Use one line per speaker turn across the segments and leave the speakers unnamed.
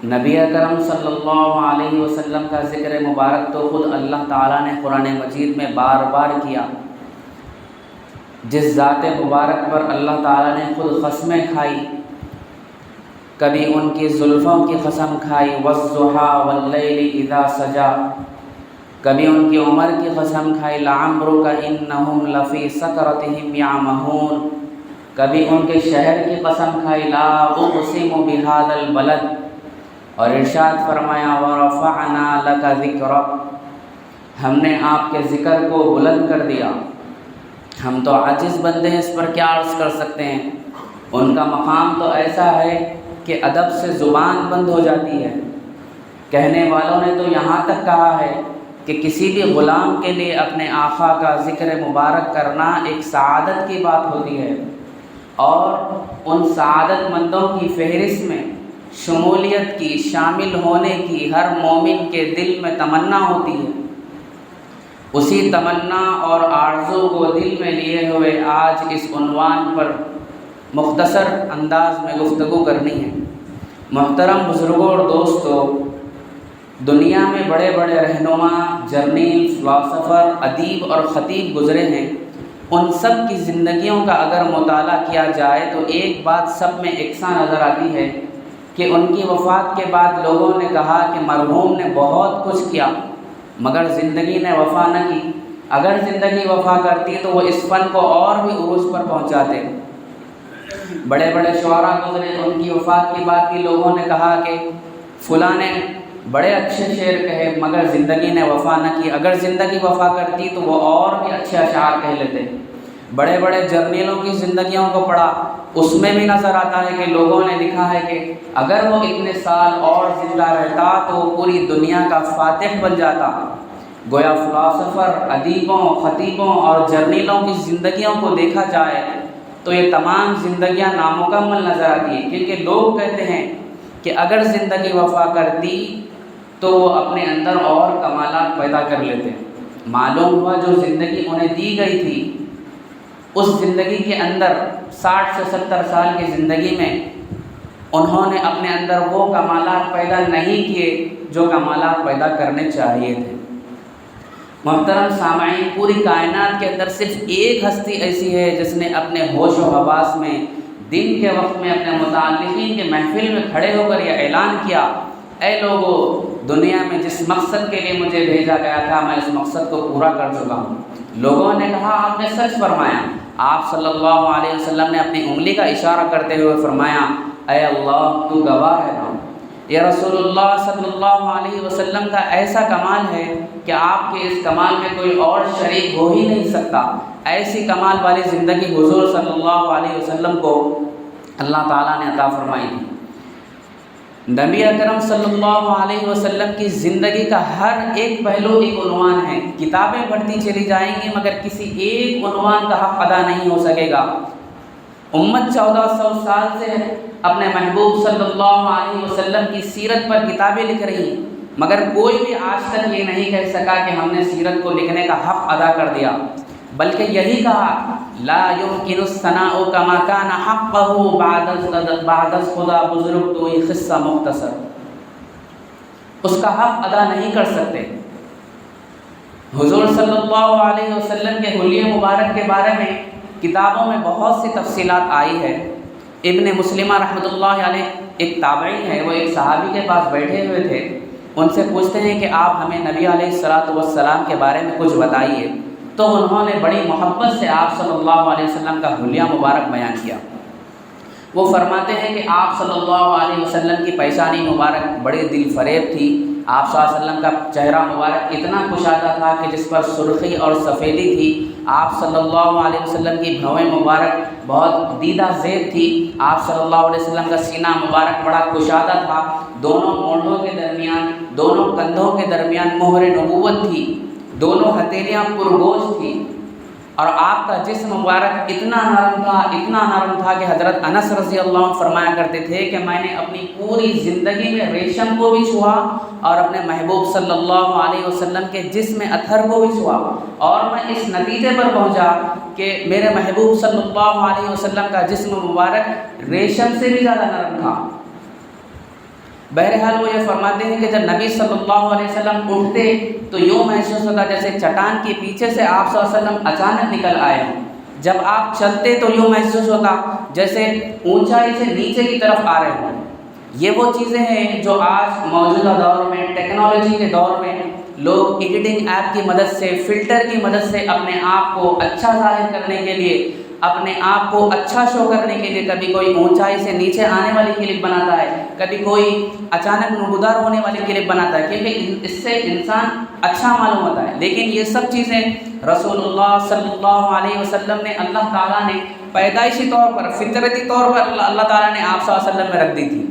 نبی اکرم صلی اللہ علیہ وسلم کا ذکر مبارک تو خود اللہ تعالیٰ نے قرآن مجید میں بار بار کیا۔ جس ذات مبارک پر اللہ تعالیٰ نے خود قسمیں کھائی، کبھی ان کی زلفوں کی قسم کھائی والضحیٰ واللیل اذا سجا، کبھی ان کی عمر کی قسم کھائی لعمرک انہم لفی سکرتہم یعمہون، کبھی ان کے شہر کی قسم کھائی لا اقسم بہذا البلد، اور ارشاد فرمایا ورفعنا لک ذکرک، ہم نے آپ کے ذکر کو بلند کر دیا۔ ہم تو عاجز بندے ہیں، اس پر کیا عرض کر سکتے ہیں۔ ان کا مقام تو ایسا ہے کہ ادب سے زبان بند ہو جاتی ہے۔ کہنے والوں نے تو یہاں تک کہا ہے کہ کسی بھی غلام کے لیے اپنے آقا کا ذکر مبارک کرنا ایک سعادت کی بات ہوتی ہے، اور ان سعادت مندوں کی فہرست میں شمولیت کی، شامل ہونے کی ہر مومن کے دل میں تمنا ہوتی ہے۔ اسی تمنا اور آرزو کو دل میں لیے ہوئے آج اس عنوان پر مختصر انداز میں گفتگو کرنی ہے۔ محترم بزرگوں اور دوستو، دنیا میں بڑے بڑے رہنما، جرنیل، فلاسفر، ادیب اور خطیب گزرے ہیں۔ ان سب کی زندگیوں کا اگر مطالعہ کیا جائے تو ایک بات سب میں یکساں نظر آتی ہے کہ ان کی وفات کے بعد لوگوں نے کہا کہ مرحوم نے بہت کچھ کیا مگر زندگی نے وفا نہ کی۔ اگر زندگی وفا کرتی تو وہ اس فن کو اور بھی عروج پر پہنچاتے۔ بڑے بڑے شعراء گزرے، ان کی وفات کے بعد بھی لوگوں نے کہا کہ فلاں نے بڑے اچھے شعر کہے مگر زندگی نے وفا نہ کی، اگر زندگی وفا کرتی تو وہ اور بھی اچھے اشعار کہہ لیتے۔ بڑے بڑے جرنیلوں کی زندگیوں کو پڑھا، اس میں بھی نظر آتا ہے کہ لوگوں نے لکھا ہے کہ اگر وہ اتنے سال اور زندہ رہتا تو وہ پوری دنیا کا فاتح بن جاتا۔ گویا فلاسفر، ادیبوں، خطیبوں اور جرنیلوں کی زندگیوں کو دیکھا جائے تو یہ تمام زندگیاں نامکمل نظر آتی ہیں، کیونکہ لوگ کہتے ہیں کہ اگر زندگی وفا کرتی تو وہ اپنے اندر اور کمالات پیدا کر لیتے۔ معلوم ہوا جو زندگی انہیں دی گئی تھی اس زندگی کے اندر 60 سے 70 سال کی زندگی میں انہوں نے اپنے اندر وہ کمالات پیدا نہیں کیے جو کمالات پیدا کرنے چاہیے تھے۔ محترم سامعین، پوری کائنات کے اندر صرف ایک ہستی ایسی ہے جس نے اپنے ہوش و حواس میں دن کے وقت میں اپنے متعلقین کے محفل میں کھڑے ہو کر یہ اعلان کیا، اے لوگو، دنیا میں جس مقصد کے لیے مجھے بھیجا گیا تھا میں اس مقصد کو پورا کر چکا ہوں۔ لوگوں نے کہا آپ نے سچ فرمایا۔ آپ صلی اللہ علیہ وسلم نے اپنی انگلی کا اشارہ کرتے ہوئے فرمایا، اے اللہ تو گواہ ہے نا۔ یہ رسول اللہ صلی اللہ علیہ وسلم کا ایسا کمال ہے کہ آپ کے اس کمال میں کوئی اور شریک ہو ہی نہیں سکتا۔ ایسی کمال والی زندگی حضور صلی اللہ علیہ وسلم کو اللہ تعالیٰ نے عطا فرمائی تھی۔ نبی اکرم صلی اللہ علیہ وسلم کی زندگی کا ہر ایک پہلو ایک عنوان ہے۔ کتابیں بڑھتی چلی جائیں گی مگر کسی ایک عنوان کا حق ادا نہیں ہو سکے گا۔ امت 1400 سال سے اپنے محبوب صلی اللہ علیہ وسلم کی سیرت پر کتابیں لکھ رہی ہیں مگر کوئی بھی آج تک یہ نہیں کہہ سکا کہ ہم نے سیرت کو لکھنے کا حق ادا کر دیا، بلکہ یہی کہا لا يمكن الثناء كما كان حقه بعد خدا بزرگ تو یہ قصہ مختصر، اس کا حق ادا نہیں کر سکتے۔ حضور صلی اللہ علیہ وسلم کے حلیے مبارک کے بارے میں کتابوں میں بہت سی تفصیلات آئی ہے۔ ابن مسلمہ رحمۃ اللہ علیہ ایک تابعی ہے، وہ ایک صحابی کے پاس بیٹھے ہوئے تھے، ان سے پوچھتے ہیں کہ آپ ہمیں نبی علیہ الصلوۃ والسلام کے بارے میں کچھ بتائیے، تو انہوں نے بڑی محبت سے آپ صلی اللہ علیہ وسلم کا حلیہ مبارک بیان کیا۔ وہ فرماتے ہیں کہ آپ صلی اللہ علیہ وسلم کی پیشانی مبارک بڑی دل فریب تھی۔ آپ صلی اللہ علیہ وسلم کا چہرہ مبارک اتنا کشادہ تھا کہ جس پر سرخی اور سفیدی تھی۔ آپ صلی اللہ علیہ وسلم کی بھویں مبارک بہت دیدہ زیب تھی۔ آپ صلی اللہ علیہ وسلم کا سینہ مبارک بڑا کشادہ تھا۔ دونوں مونڈوں کے درمیان، دونوں کندھوں کے درمیان مہر نبوت تھی۔ دونوں ہتھیلیاں پرگوشت تھیں، اور آپ کا جسم مبارک اتنا نرم تھا کہ حضرت انس رضی اللہ عنہ فرمایا کرتے تھے کہ میں نے اپنی پوری زندگی میں ریشم کو بھی چھوا اور اپنے محبوب صلی اللہ علیہ وسلم کے جسم اطہر کو بھی چھوا، اور میں اس نتیجے پر پہنچا کہ میرے محبوب صلی اللہ علیہ وسلم کا جسم مبارک ریشم سے بھی زیادہ نرم تھا۔ بہرحال وہ یہ فرماتے ہیں کہ جب نبی صلی اللہ علیہ وسلم اٹھتے تو یوں محسوس ہوتا جیسے چٹان کے پیچھے سے آپ صلی اللہ علیہ وسلم اچانک نکل آئے ہوں۔ جب آپ چلتے تو یوں محسوس ہوتا جیسے اونچائی سے نیچے کی طرف آ رہے ہوں۔ یہ وہ چیزیں ہیں جو آج موجودہ دور میں، ٹیکنالوجی کے دور میں، لوگ ایڈیٹنگ ایپ کی مدد سے، فلٹر کی مدد سے اپنے آپ کو اچھا ظاہر کرنے کے لیے، اپنے آپ کو اچھا شو کرنے کے لیے کبھی کوئی اونچائی سے نیچے آنے والی کلپ بناتا ہے، کبھی کوئی اچانک نمودار ہونے والی کلپ بناتا ہے، کیونکہ اس سے انسان اچھا معلوم ہوتا ہے۔ لیکن یہ سب چیزیں رسول اللہ صلی اللہ علیہ وسلم نے، اللہ تعالیٰ نے پیدائشی طور پر، فطرتی طور پر اللہ تعالیٰ نے آپ صلی اللہ علیہ وسلم میں رکھ دی تھی۔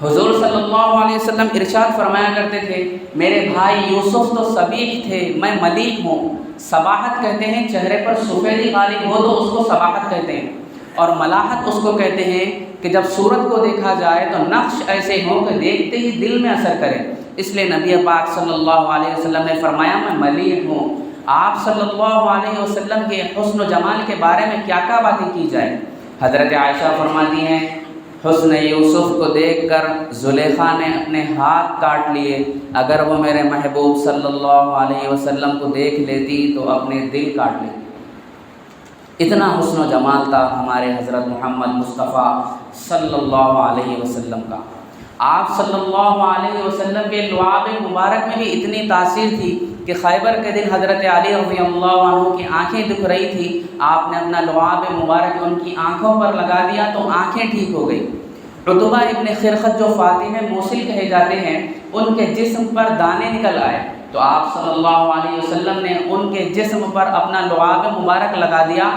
حضور صلی اللہ علیہ وسلم ارشاد فرمایا کرتے تھے، میرے بھائی یوسف تو صبیح تھے، میں ملیح ہوں۔ صباحت کہتے ہیں چہرے پر سفیدی غالب ہو تو اس کو صباحت کہتے ہیں، اور ملاحت اس کو کہتے ہیں کہ جب صورت کو دیکھا جائے تو نقش ایسے ہوں کہ دیکھتے ہی دل میں اثر کرے۔ اس لیے نبی پاک صلی اللہ علیہ وسلم نے فرمایا میں ملیح ہوں۔ آپ صلی اللہ علیہ وسلم کے حسن و جمال کے بارے میں کیا کیا باتیں کی جائیں۔ حضرت عائشہ فرماتی ہیں، حسن یوسف کو دیکھ کر زلیخا نے اپنے ہاتھ کاٹ لیے، اگر وہ میرے محبوب صلی اللہ علیہ وسلم کو دیکھ لیتی تو اپنے دل کاٹ لیتی۔ اتنا حسن و جمال تھا ہمارے حضرت محمد مصطفیٰ صلی اللہ علیہ وسلم کا۔ آپ صلی اللہ علیہ وسلم کے لعاب مبارک میں بھی اتنی تاثیر تھی کہ خیبر کے دن حضرت علی رضی اللہ عنہ کی آنکھیں دکھ رہی تھی، آپ نے اپنا لعاب مبارک ان کی آنکھوں پر لگا دیا تو آنکھیں ٹھیک ہو گئی۔ عتبہ ابن خرخت جو فاطم موصل کہے جاتے ہیں، ان کے جسم پر دانے نکل آئے تو آپ صلی اللہ علیہ وسلم نے ان کے جسم پر اپنا لعاب مبارک لگا دیا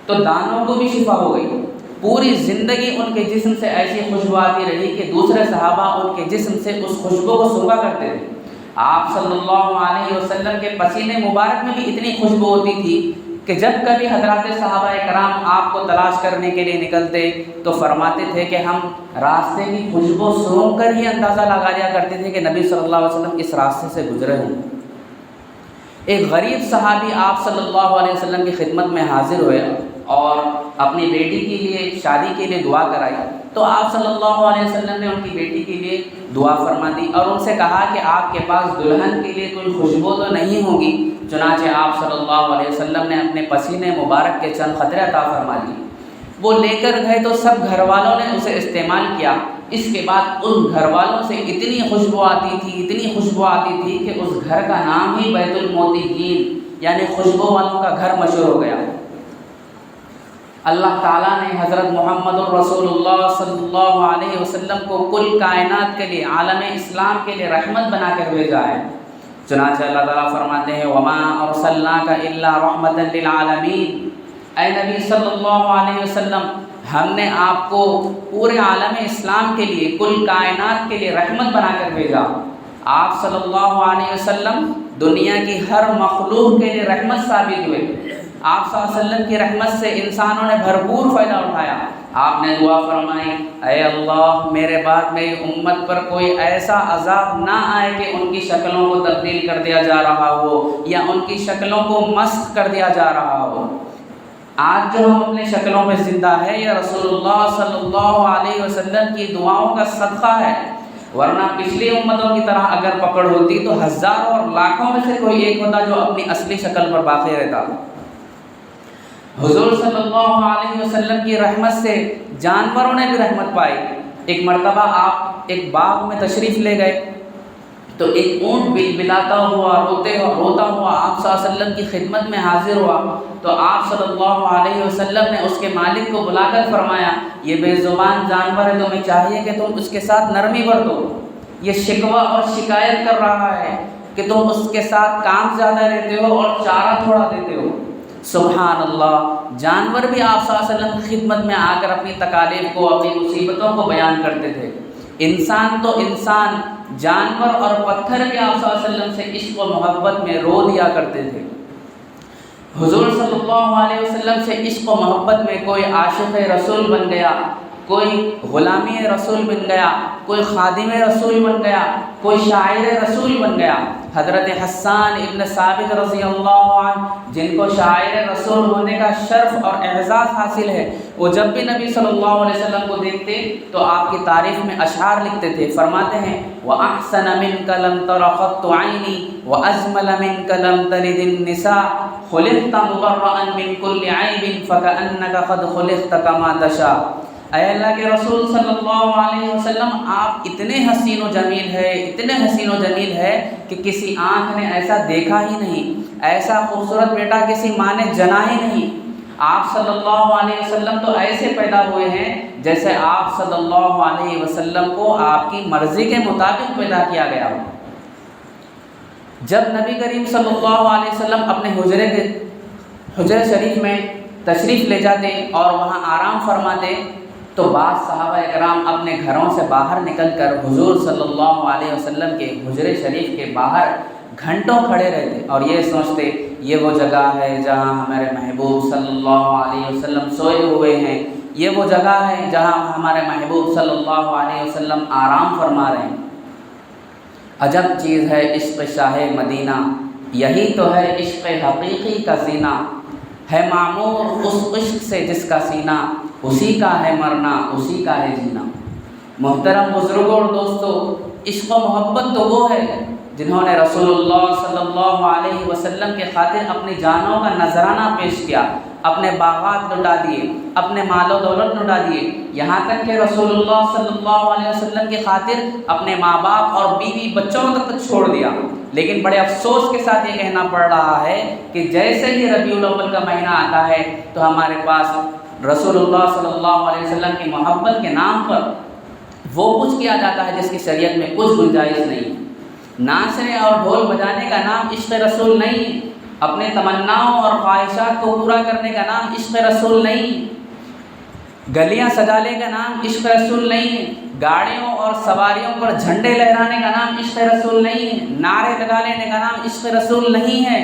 تو دانوں کو بھی شفا ہو گئی۔ پوری زندگی ان کے جسم سے ایسی خوشبو آتی رہی کہ دوسرے صحابہ ان کے جسم سے اس خوشبو کو سونگا کرتے تھے۔ آپ صلی اللہ علیہ وسلم کے پسینے مبارک میں بھی اتنی خوشبو ہوتی تھی کہ جب کبھی حضرات صحابہ کرام آپ کو تلاش کرنے کے لیے نکلتے تو فرماتے تھے کہ ہم راستے کی خوشبو سونگ کر ہی اندازہ لگا لیا کرتے تھے کہ نبی صلی اللہ علیہ وسلم اس راستے سے گزرے ہوں۔ ایک غریب صحابی آپ صلی اللہ علیہ وسلم کی خدمت میں حاضر ہوئے اور اپنی بیٹی کے لیے شادی کے لیے دعا کرائی تو آپ صلی اللہ علیہ وسلم نے ان کی بیٹی کے لیے دعا فرما دی اور ان سے کہا کہ آپ کے پاس دلہن کے لیے کوئی خوشبو تو نہیں ہوگی۔ چنانچہ آپ صلی اللہ علیہ وسلم نے اپنے پسینے مبارک کے چند قطرے عطا فرما دی۔ وہ لے کر گئے تو سب گھر والوں نے اسے استعمال کیا۔ اس کے بعد ان گھر والوں سے اتنی خوشبو آتی تھی کہ اس گھر کا نام ہی بیت الموتیین یعنی خوشبو والوں کا گھر مشہور ہو گیا۔ اللہ تعالیٰ نے حضرت محمد الرسول اللہ صلی اللہ علیہ وسلم کو کل کائنات کے لیے، عالم اسلام کے لیے رحمت بنا کر بھیجا ہے۔ چنانچہ اللہ تعالیٰ فرماتے ہیں وَمَا أَرْسَلْنَاكَ إِلَّا رَحْمَةً لِلْعَالَمِينَ، اے نبی صلی اللہ علیہ وسلم ہم نے آپ کو پورے عالم اسلام کے لیے، کل کائنات کے لیے رحمت بنا کر بھیجا۔ آپ صلی اللہ علیہ وسلم دنیا کی ہر مخلوق کے لیے رحمت ثابت ہوئے۔ آپ صلی اللہ علیہ وسلم کی رحمت سے انسانوں نے بھرپور فائدہ اٹھایا۔ آپ نے دعا فرمائی، اے اللہ میرے بعد میری امت پر کوئی ایسا عذاب نہ آئے کہ ان کی شکلوں کو تبدیل کر دیا جا رہا ہو یا ان کی شکلوں کو مسخ کر دیا جا رہا ہو۔ آج جو ہم اپنے شکلوں میں زندہ ہے یہ رسول اللہ صلی اللہ علیہ وسلم کی دعاؤں کا صدقہ ہے، ورنہ پچھلی امتوں کی طرح اگر پکڑ ہوتی تو ہزاروں اور لاکھوں میں سے کوئی ایک ہوتا جو اپنی اصلی شکل پر باقی رہتا۔ حضور صلی اللہ علیہ وسلم کی رحمت سے جانوروں نے بھی رحمت پائی۔ ایک مرتبہ آپ ایک باغ میں تشریف لے گئے تو ایک اونٹ بلبلاتا ہوا روتا ہوا آپ صلی اللہ علیہ وسلم کی خدمت میں حاضر ہوا تو آپ صلی اللہ علیہ وسلم نے اس کے مالک کو بلا کر فرمایا، یہ بے زبان جانور ہے، تمہیں چاہیے کہ تم اس کے ساتھ نرمی برتو، یہ شکوہ اور شکایت کر رہا ہے کہ تم اس کے ساتھ کام زیادہ لیتے ہو اور چارہ تھوڑا دیتے ہو۔ سبحان اللہ، جانور بھی آپ صلی اللہ علیہ وسلم کی خدمت میں آ کر اپنی تکالیف کو، اپنی مصیبتوں کو بیان کرتے تھے۔ انسان تو انسان، جانور اور پتھر بھی آپ صلی اللہ علیہ وسلم سے عشق و محبت میں رو دیا کرتے تھے۔ حضور صلی اللہ علیہ وسلم سے عشق و محبت میں کوئی عاشق رسول بن گیا کوئی غلامی رسول بن گیا، کوئی خادم رسول بن گیا، کوئی شاعر رسول بن گیا۔ حضرت حسان ابن ثابت رضی اللہ عنہ، جن کو شاعر رسول ہونے کا شرف اور اعزاز حاصل ہے، وہ جب بھی نبی صلی اللہ علیہ وسلم کو دیکھتے تو آپ کی تعریف میں اشعار لکھتے تھے۔ فرماتے ہیں وَأَحْسَنَ مِنْكَ لَمْ تَرَ قَطُّ عَيْنِي وَأَجْمَلَ مِنْكَ لَمْ تَلِدِ النِّسَاءُ خُلِقْتَ مُبَرَّأً مِنْ كُلِّ عَيْبٍ فَكَأَنَّكَ قَدْ خُلِقْتَ كَمَا تَشَاءُ۔ اے اللہ کے رسول صلی اللہ علیہ وسلم، آپ اتنے حسین و جمیل ہے، اتنے حسین و جمیل ہے کہ کسی آنکھ نے ایسا دیکھا ہی نہیں، ایسا خوبصورت بیٹا کسی ماں نے جنا ہی نہیں۔ آپ صلی اللہ علیہ وسلم تو ایسے پیدا ہوئے ہیں جیسے آپ صلی اللہ علیہ وسلم کو آپ کی مرضی کے مطابق پیدا کیا گیا ہو۔ جب نبی کریم صلی اللہ علیہ وسلم اپنے حجرے شریف میں تشریف لے جاتے اور وہاں آرام فرماتے تو بعض صحابہ اکرام اپنے گھروں سے باہر نکل کر حضور صلی اللہ علیہ وسلم کے حجرے شریف کے باہر گھنٹوں کھڑے رہتے اور یہ سوچتے یہ وہ جگہ ہے جہاں ہمارے محبوب صلی اللہ علیہ وسلم سوئے ہوئے ہیں، یہ وہ جگہ ہے جہاں ہمارے محبوب صلی اللہ علیہ وسلم آرام فرما رہے ہیں۔ عجب چیز ہے عشق شاہ مدینہ، یہی تو ہے عشق حقیقی کا زینہ، ہے معمور اس عشق سے جس کا سینہ، اسی کا ہے مرنا اسی کا ہے جینا۔ محترم بزرگوں اور دوستو، عشق و محبت تو وہ ہے جنہوں نے رسول اللہ صلی اللہ علیہ وسلم کے خاطر اپنی جانوں کا نذرانہ پیش کیا، اپنے باغات لٹا دیے، اپنے مال و دولت لٹا دیے، یہاں تک کہ رسول اللہ صلی اللہ علیہ وسلم کی خاطر اپنے ماں باپ اور بیوی بچوں تک چھوڑ دیا۔ لیکن بڑے افسوس کے ساتھ یہ کہنا پڑ رہا ہے کہ جیسے ہی ربیع الاول کا مہینہ آتا ہے تو ہمارے پاس رسول اللہ صلی اللہ علیہ وسلم کی محبت کے نام پر وہ کچھ کیا جاتا ہے جس کی شریعت میں کچھ گنجائش نہیں۔ ناچنے اور ڈھول بجانے کا نام عشق رسول نہیں، اپنے تمناؤں اور خواہشات کو پورا کرنے کا نام عشق رسول نہیں، گلیاں سجانے کا نام عشق رسول نہیں، گاڑیوں اور سواریوں پر جھنڈے لہرانے کا نام عشق رسول نہیں، نعرے لگا لینے کا نام عشق رسول نہیں ہے،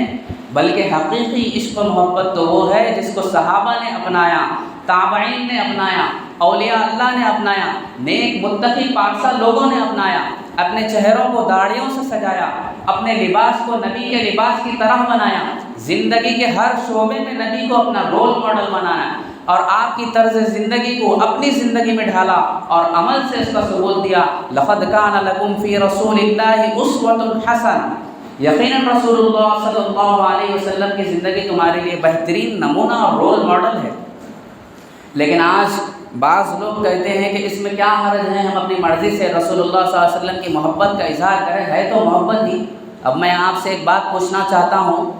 بلکہ حقیقی عشق و محبت تو وہ ہے جس کو صحابہ نے اپنایا، تابعین نے اپنایا، اولیاء اللہ نے اپنایا، نیک متقی پارسا لوگوں نے اپنایا، اپنے چہروں کو داڑھیوں سے سجایا، اپنے لباس کو نبی کے لباس کی طرح بنایا، زندگی کے ہر شعبے میں نبی کو اپنا رول ماڈل بنایا اور آپ کی طرز زندگی کو اپنی زندگی میں ڈھالا اور عمل سے اس کا ثبوت دیا۔ لقد کان لکم فی رسول اللہ اسوۃ حسنہ، یقیناً رسول اللہ صلی اللہ علیہ وسلم کی زندگی تمہارے لیے بہترین نمونہ اور رول ماڈل ہے۔ لیکن آج بعض لوگ کہتے ہیں کہ اس میں کیا حرج ہے، ہم اپنی مرضی سے رسول اللہ صلی اللہ علیہ وسلم کی محبت کا اظہار کریں، ہے تو محبت ہی۔ اب میں آپ سے ایک بات پوچھنا چاہتا ہوں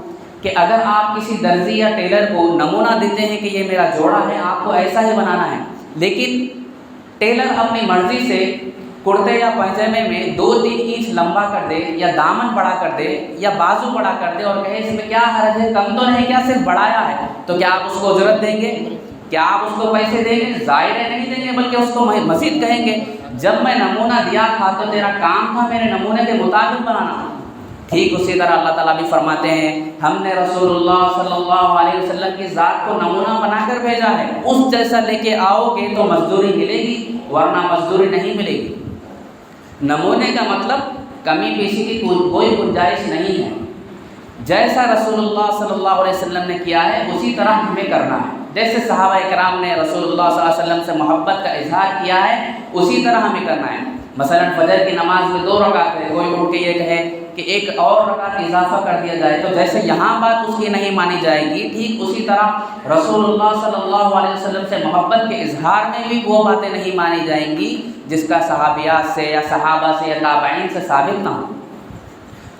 کہ اگر آپ کسی درزی یا ٹیلر کو نمونہ دیتے ہیں کہ یہ میرا جوڑا ہے، آپ کو ایسا ہی بنانا ہے، لیکن ٹیلر اپنی مرضی سے کرتے یا پائجامے میں 2-3 انچ لمبا کر دے یا دامن بڑا کر دے یا بازو بڑا کر دے اور کہے اس میں کیا حرج ہے، کم تو نہیں، کیا صرف بڑھایا ہے، تو کیا آپ اس کو اجرت دیں گے؟ کیا آپ اس کو پیسے دیں گے؟ ظاہر ہے نہیں دیں گے، بلکہ اس کو مزید کہیں گے جب میں نمونہ دیا تھا تو تیرا کام تھا میرے نمونے کے مطابق بنانا۔ ٹھیک اسی طرح اللہ تعالیٰ بھی فرماتے ہیں ہم نے رسول اللہ صلی اللہ علیہ وسلم کی ذات کو نمونہ بنا کر بھیجا ہے، اس جیسا لے کے آؤ گے تو مزدوری ملے گی ورنہ مزدوری نہیں ملے گی۔ نمونے کا مطلب کمی بیشی کی کوئی گنجائش نہیں ہے، جیسا رسول اللہ صلی اللہ علیہ وسلم نے کیا ہے اسی طرح ہمیں کرنا ہے، جیسے صحابہ اکرام نے رسول اللہ صلی اللہ علیہ وسلم سے محبت کا اظہار کیا ہے اسی طرح ہمیں کرنا ہے۔ مثلا فجر کی نماز میں 2 رکعت ہے، کوئی اٹھ کے یہ کہے کہ ایک اور رکعت اضافہ کر دیا جائے تو جیسے یہاں بات اس کی نہیں مانی جائے گی، ٹھیک اسی طرح رسول اللہ صلی اللہ علیہ وسلم سے محبت کے اظہار میں بھی وہ باتیں نہیں مانی جائیں گی جس کا صحابیات سے یا صحابہ سے یا تابعین سے ثابت نہ ہو۔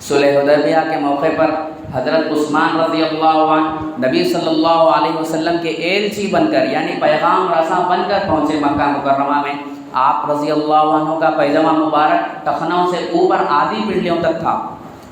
صلح حدیبیہ کے موقع پر حضرت عثمان رضی اللہ عنہ نبی صلی اللہ علیہ وسلم کے ایلچی بن کر یعنی پیغام رساں بن کر پہنچے مکہ مکرمہ میں۔ آپ رضی اللہ عنہ کا پیجامہ مبارک ٹخنوں سے اوپر آدھی پنڈلیوں تک تھا،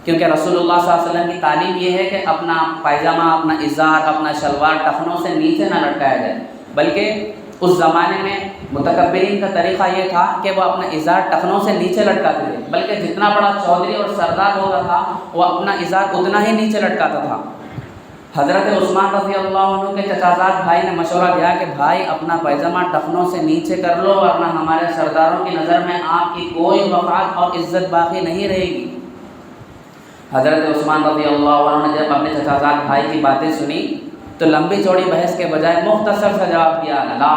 کیونکہ رسول اللہ صلی اللہ علیہ وسلم کی تعلیم یہ ہے کہ اپنا پیجامہ، اپنا ازار، اپنا شلوار ٹخنوں سے نیچے نہ لٹکایا جائے، بلکہ اس زمانے میں متکبرین کا طریقہ یہ تھا کہ وہ اپنا ازار ٹخنوں سے نیچے لٹکاتے تھے، بلکہ جتنا بڑا چودھری اور سردار ہوتا تھا وہ اپنا ازار اتنا ہی نیچے لٹکاتا تھا۔ حضرت عثمان رضی اللہ عنہ کے چچازاد بھائی نے مشورہ دیا کہ بھائی اپنا پیجامہ ٹخنوں سے نیچے کر لو ورنہ ہمارے سرداروں کی نظر میں آپ کی کوئی وقار اور عزت باقی نہیں رہے گی۔ حضرت عثمان رضی اللہ عنہ نے جب اپنے چچازاد بھائی کی باتیں سنی تو لمبی چوڑی بحث کے بجائے مختصر سا جواب دیا، لا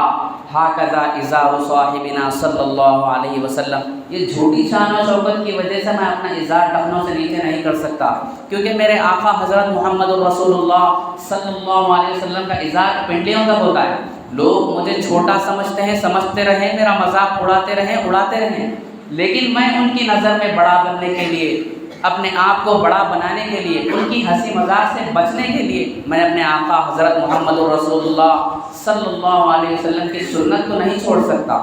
ہاکذا ازار صاحبنا صلی اللہ علیہ وسلم، یہ جھوٹی شان و شوکت کی وجہ سے میں اپنا ازار ٹخنوں سے نیچے نہیں کر سکتا، کیونکہ میرے آقا حضرت محمد الرسول اللہ صلی اللہ علیہ وسلم کا ازار پنڈلیوں تک ہوتا ہے۔ لوگ مجھے چھوٹا سمجھتے ہیں، سمجھتے رہیں، میرا مذاق اڑاتے رہیں، لیکن میں ان کی نظر میں بڑا بننے کے لیے، اپنے آپ کو بڑا بنانے کے لیے، ان کی ہنسی مذاق سے بچنے کے لیے میں اپنے آقا حضرت محمد الرسول اللہ صلی اللہ علیہ وسلم کی سنت کو نہیں چھوڑ سکتا۔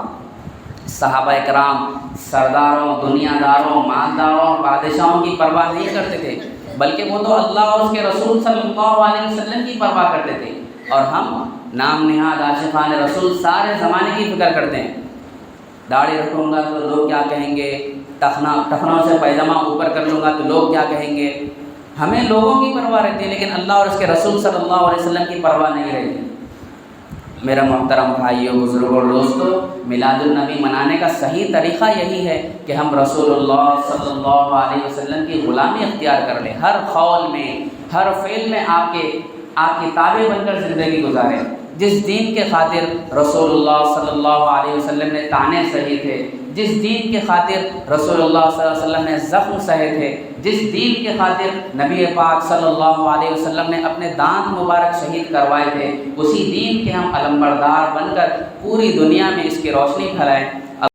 صحابہ کرام سرداروں، دنیا داروں، مالداروں اور بادشاہوں کی پرواہ نہیں کرتے تھے، بلکہ وہ تو اللہ اور اس کے رسول صلی اللہ علیہ وسلم کی پرواہ کرتے تھے، اور ہم نام نہاد عاشقان رسول سارے زمانے کی فکر کرتے ہیں۔ داڑھی رکھوں گا تو لوگ کیا کہیں گے، ٹخنوں سے پیجامہ اوپر کر لوں گا تو لوگ کیا کہیں گے۔ ہمیں لوگوں کی پرواہ رہتی ہے، لیکن اللہ اور اس کے رسول صلی اللہ علیہ وسلم کی پرواہ نہیں رہتی۔ میرا محترم بھائیوں، بزرگوں اور دوستوں، میلاد النبی منانے کا صحیح طریقہ یہی ہے کہ ہم رسول اللہ صلی اللہ علیہ وسلم کی غلامی اختیار کر لیں، ہر قول میں، ہر فعل میں آپ کی تابع بن کر زندگی گزاریں۔ جس دین کے خاطر رسول اللہ صلی اللہ علیہ وسلم نے طعنے سہے تھے، جس دین کے خاطر رسول اللہ صلی اللہ علیہ وسلم نے زخم سہے تھے، جس دین کے خاطر نبی پاک صلی اللہ علیہ وسلم نے اپنے دانت مبارک شہید کروائے تھے، اسی دین کے ہم علمبردار بن کر پوری دنیا میں اس کی روشنی پھیلائیں۔